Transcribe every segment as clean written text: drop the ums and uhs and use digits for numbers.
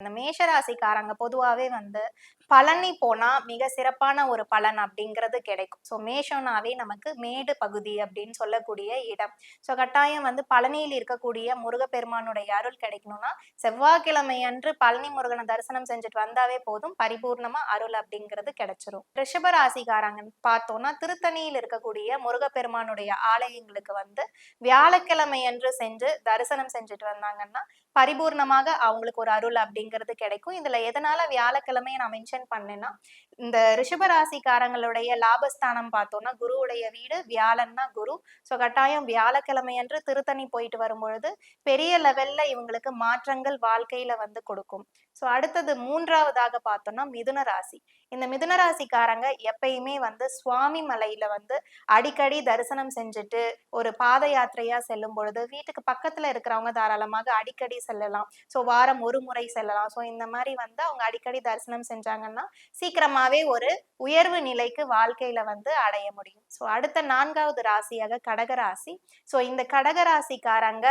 இந்த மேஷராசிக்காரங்க பொதுவாவே வந்து பழனி போனா மிக சிறப்பான ஒரு பலன் அப்படிங்கிறது கிடைக்கும். ஸோ மேஷம்னாவே நமக்கு மேடு பகுதி அப்படின்னு சொல்லக்கூடிய இடம். ஸோ கட்டாயம் வந்து பழனியில் இருக்கக்கூடிய முருகப்பெருமானுடைய அருள் கிடைக்கணும்னா செவ்வாய்க்கிழமை அன்று பழனி முருகனை தரிசனம் செஞ்சுட்டு வந்தாவே போதும், பரிபூர்ணமா அருள் அப்படிங்கிறது கிடைச்சிரும். ரிஷப ராசிக்காரங்க பார்த்தோம்னா திருத்தணியில் இருக்கக்கூடிய முருகப்பெருமானுடைய ஆலயங்களுக்கு வந்து வியாழக்கிழமை அன்று சென்று தரிசனம் செஞ்சுட்டு வந்தாங்கன்னா பரிபூர்ணமாக அவங்களுக்கு ஒரு அருள் அப்படிங்கிறது கிடைக்கும். இதுல எதனால வியாழக்கிழமையை நான் மென்ஷன் பண்ணேன்னா, இந்த ரிஷபராசிக்காரங்களுடைய லாபஸ்தானம் பார்த்தோம்னா குருவுடைய வீடு, வியாழன்னா குரு. ஸோ கட்டாயம் வியாழக்கிழமை அன்று திருத்தணி போயிட்டு வரும்பொழுது பெரிய லெவல்ல இவங்களுக்கு மாற்றங்கள் வாழ்க்கையில வந்து கொடுக்கும். ஸோ அடுத்தது மூன்றாவதாக பார்த்தோம்னா மிதுன ராசி. இந்த மிதுன ராசிக்காரங்க எப்பயுமே வந்து சுவாமி மலையில வந்து அடிக்கடி தரிசனம் செஞ்சுட்டு ஒரு பாத யாத்திரையா செல்லும் பொழுது வீட்டுக்கு பக்கத்துல இருக்கிறவங்க தாராளமாக அடிக்கடி செல்லலாம். ஸோ வாரம் ஒரு முறை செல்லலாம். ஸோ இந்த மாதிரி வந்து அவங்க அடிக்கடி தரிசனம் செஞ்சாங்கன்னா சீக்கிரமாவே ஒரு உயர்வு நிலைக்கு வாழ்க்கையில வந்து அடைய முடியும். ஸோ அடுத்த நான்காவது ராசியாக கடக ராசி. ஸோ இந்த கடக ராசிக்காரங்க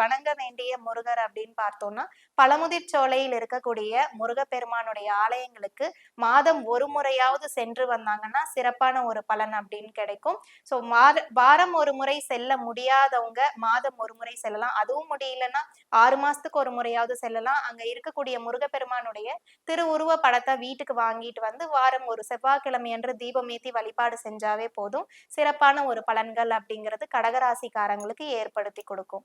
வணங்க வேண்டிய முருகர் அப்படின்னு பார்த்தோம்னா பழமுதிர் சோலையில் இருக்கக்கூடிய முருகப்பெருமானுடைய ஆலயங்களுக்கு மாதம் ஒரு முறையாவது சென்று வந்தாங்கன்னா சிறப்பான ஒரு பலன் அப்படின்னு கிடைக்கும். ஸோ வாரம் ஒரு முறை செல்ல முடியாதவங்க மாதம் ஒரு முறை செல்லலாம். அதுவும் முடியலன்னா 6 மாசத்துக்கு ஒரு முறையாவது செல்லலாம். அங்க இருக்கக்கூடிய முருகப்பெருமானுடைய திருவுருவ படத்தை வீட்டுக்கு வாங்கிட்டு வந்து வாரம் ஒரு செவ்வாய்க்கிழமை அன்று தீபம் ஏத்தி வழிபாடு செஞ்சாவே போதும், சிறப்பான ஒரு பலன்கள் அப்படிங்கிறது கடகராசிக்காரங்களுக்கு ஏற்படுத்தி கொடுக்கும்.